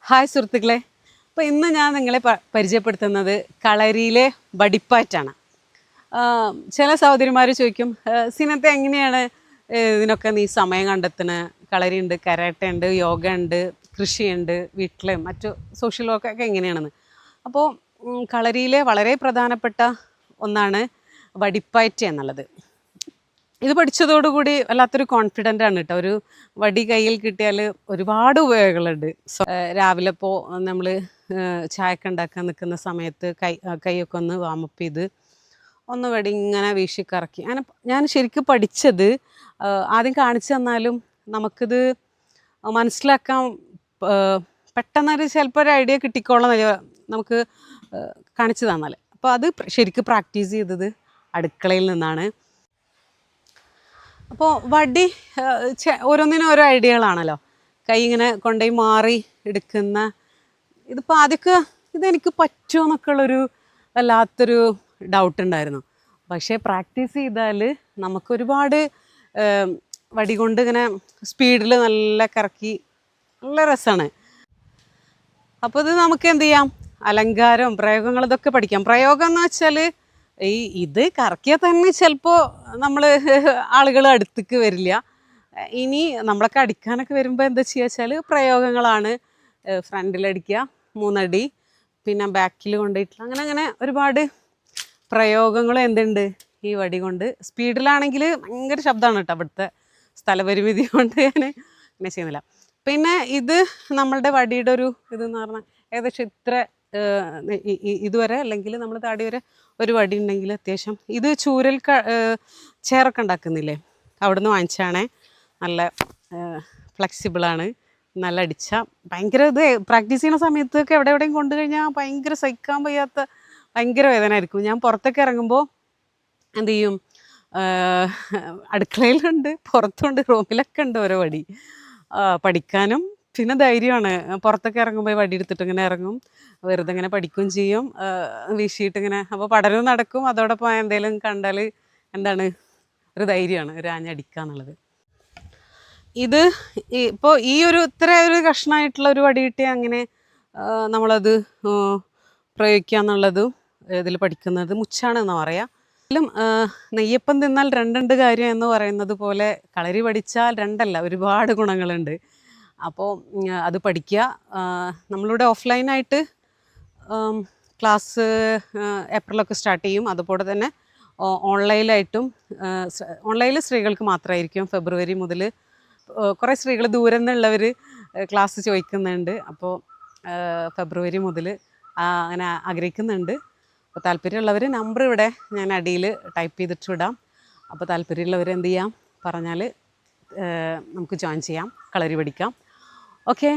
Hi സുഹൃത്തുക്കളെ, അപ്പോൾ ഇന്ന് ഞാൻ നിങ്ങളെ പരിചയപ്പെടുത്തുന്നത് കളരിയിലെ വടിപ്പാറ്റാണ്. ചില സഹോദരിമാർ ചോദിക്കും, സിനത്തെ എങ്ങനെയാണ് ഇതിനൊക്കെ നീ സമയം കണ്ടെത്തുന്നത്? കളരി ഉണ്ട്, കരാട്ടെ ഉണ്ട്, യോഗ ഉണ്ട്, കൃഷിയുണ്ട്, വീട്ടിലെ മറ്റു സോഷ്യൽ വർക്കൊക്കെ എങ്ങനെയാണെന്ന്. അപ്പോൾ കളരിയിലെ വളരെ പ്രധാനപ്പെട്ട ഒന്നാണ് വടിപ്പാറ്റ് എന്നുള്ളത്. ഇത് പഠിച്ചതോടുകൂടി വല്ലാത്തൊരു കോൺഫിഡൻ്റ് ആണ് കേട്ടോ. ഒരു വടി കയ്യിൽ കിട്ടിയാൽ ഒരുപാട് ഉപയോഗങ്ങളുണ്ട്. രാവിലെ ഇപ്പോൾ നമ്മൾ ചായക്ക് ഉണ്ടാക്കാൻ നിൽക്കുന്ന സമയത്ത് കൈയൊക്കെ ഒന്ന് വാമപ്പ് ചെയ്ത് ഒന്ന് വടി ഇങ്ങനെ വീശിക്കറക്കി. അങ്ങനെ ഞാൻ ശരിക്കും പഠിച്ചത് ആദ്യം കാണിച്ചു തന്നാലും നമുക്കിത് മനസ്സിലാക്കാൻ പെട്ടെന്നൊരു ചിലപ്പോൾ ഒരു ഐഡിയ കിട്ടിക്കോളാം നമുക്ക് കാണിച്ചു തന്നാൽ. അപ്പോൾ അത് ശരിക്കും പ്രാക്ടീസ് ചെയ്തത് അടുക്കളയിൽ നിന്നാണ്. അപ്പോൾ വടി ഓരോന്നിനും ഓരോ ഐഡിയകളാണല്ലോ. കൈ ഇങ്ങനെ കൊണ്ടുപോയി മാറി എടുക്കുന്ന ഇതിപ്പോൾ ആദ്യമൊക്കെ ഇതെനിക്ക് പറ്റുമോ എന്നൊക്കെ ഉള്ളൊരു വല്ലാത്തൊരു ഡൗട്ട് ഉണ്ടായിരുന്നു. പക്ഷേ പ്രാക്ടീസ് ചെയ്താൽ നമുക്കൊരുപാട് വടി കൊണ്ട് ഇങ്ങനെ സ്പീഡിൽ നല്ല കറക്കി നല്ല രസമാണ്. അപ്പോൾ ഇത് നമുക്ക് എന്ത് ചെയ്യാം, അലങ്കാരം പ്രയോഗങ്ങൾ ഇതൊക്കെ പഠിക്കാം. പ്രയോഗം എന്ന് വെച്ചാൽ ഇത് കറക്കിയാൽ തന്നെ ചിലപ്പോൾ നമ്മൾ ആളുകൾ അടുത്തേക്ക് വരില്ല. ഇനി നമ്മളൊക്കെ അടിക്കാനൊക്കെ വരുമ്പോൾ എന്താ ചെയ്യുക വെച്ചാൽ പ്രയോഗങ്ങളാണ്. ഫ്രണ്ടിലടിക്കുക 3 അടി, പിന്നെ ബാക്കിൽ കൊണ്ടുപോയിട്ടില്ല, അങ്ങനെ അങ്ങനെ ഒരുപാട് പ്രയോഗങ്ങൾ എന്തുണ്ട് ഈ വടി കൊണ്ട്. സ്പീഡിലാണെങ്കിൽ ഭയങ്കര ശബ്ദമാണ് കേട്ടോ. അവിടുത്തെ സ്ഥലപരിമിതി കൊണ്ട് ഞാൻ അങ്ങനെ ചെയ്യുന്നില്ല. പിന്നെ ഇത് നമ്മളുടെ വടിയുടെ ഒരു ഇതെന്ന് പറഞ്ഞാൽ ഏകദേശം ഇത്ര ഇതുവരെ അല്ലെങ്കിൽ നമ്മൾ താടി വരെ ഒരു വടി ഉണ്ടെങ്കിൽ അത്യാവശ്യം ഇത് ചൂരൽ ചെയറൊക്കെ ഉണ്ടാക്കുന്നില്ലേ, അവിടെ നിന്ന് വാങ്ങിച്ചാണേ. നല്ല ഫ്ലെക്സിബിളാണ്, നല്ല അടിച്ചാൽ ഭയങ്കര ഇത് പ്രാക്ടീസ് ചെയ്യുന്ന സമയത്തൊക്കെ എവിടെയും കൊണ്ടു കഴിഞ്ഞാൽ ഭയങ്കര സഹിക്കാൻ വയ്യാത്ത ഭയങ്കര വേദന ആയിരിക്കും. ഞാൻ പുറത്തൊക്കെ ഇറങ്ങുമ്പോൾ എന്തു ചെയ്യും, അടുക്കളയിലുണ്ട്, പുറത്തുണ്ട്, റൂമിലൊക്കെ ഉണ്ട് ഓരോ വടി. പഠിക്കാനും പിന്നെ ധൈര്യമാണ്. പുറത്തൊക്കെ ഇറങ്ങുമ്പോൾ വടി എടുത്തിട്ട് ഇങ്ങനെ ഇറങ്ങും, വെറുതെ ഇങ്ങനെ പഠിക്കുകയും ചെയ്യും, വീശിയിട്ട് ഇങ്ങനെ. അപ്പോൾ പഠനവും നടക്കും, അതോടൊപ്പം എന്തെങ്കിലും കണ്ടാൽ എന്താണ് ഒരു ധൈര്യമാണ് ഒരു ആഞ്ഞടിക്കുക എന്നുള്ളത്. ഇത് ഇപ്പോൾ ഈ ഒരു ഇത്ര ഒരു കഷ്ണമായിട്ടുള്ള ഒരു വടി കിട്ടിയാൽ അങ്ങനെ നമ്മളത് പ്രയോഗിക്കുക എന്നുള്ളതും ഇതിൽ പഠിക്കുന്നത് മുച്ചാണെന്ന് പറയാം. നെയ്യപ്പം തിന്നാൽ രണ്ടുണ്ട് കാര്യം എന്ന് പറയുന്നത് പോലെ കളരി പഠിച്ചാൽ രണ്ടല്ല, ഒരുപാട് ഗുണങ്ങളുണ്ട്. അപ്പോൾ അത് പഠിക്കുക. നമ്മളിവിടെ ഓഫ്ലൈനായിട്ട് ക്ലാസ് ഏപ്രിലൊക്കെ സ്റ്റാർട്ട് ചെയ്യും. അതുപോലെ തന്നെ ഓൺലൈനിൽ സ്ത്രീകൾക്ക് മാത്രമായിരിക്കും. ഫെബ്രുവരി മുതൽ കുറേ സ്ത്രീകൾ ദൂരെ നിന്നുള്ളവർ ക്ലാസ് ചോദിക്കുന്നുണ്ട്. അപ്പോൾ ഫെബ്രുവരി മുതൽ അങ്ങനെ ആഗ്രഹിക്കുന്നുണ്ട്. അപ്പോൾ താല്പര്യമുള്ളവർ നമ്പർ ഇവിടെ ഞാൻ അടിയിൽ ടൈപ്പ് ചെയ്തിട്ട് വിടാം. അപ്പോൾ താല്പര്യമുള്ളവർ എന്ത് ചെയ്യാം പറഞ്ഞാൽ നമുക്ക് ജോയിൻ ചെയ്യാം, കളരി പഠിക്കാം. ഓക്കെ.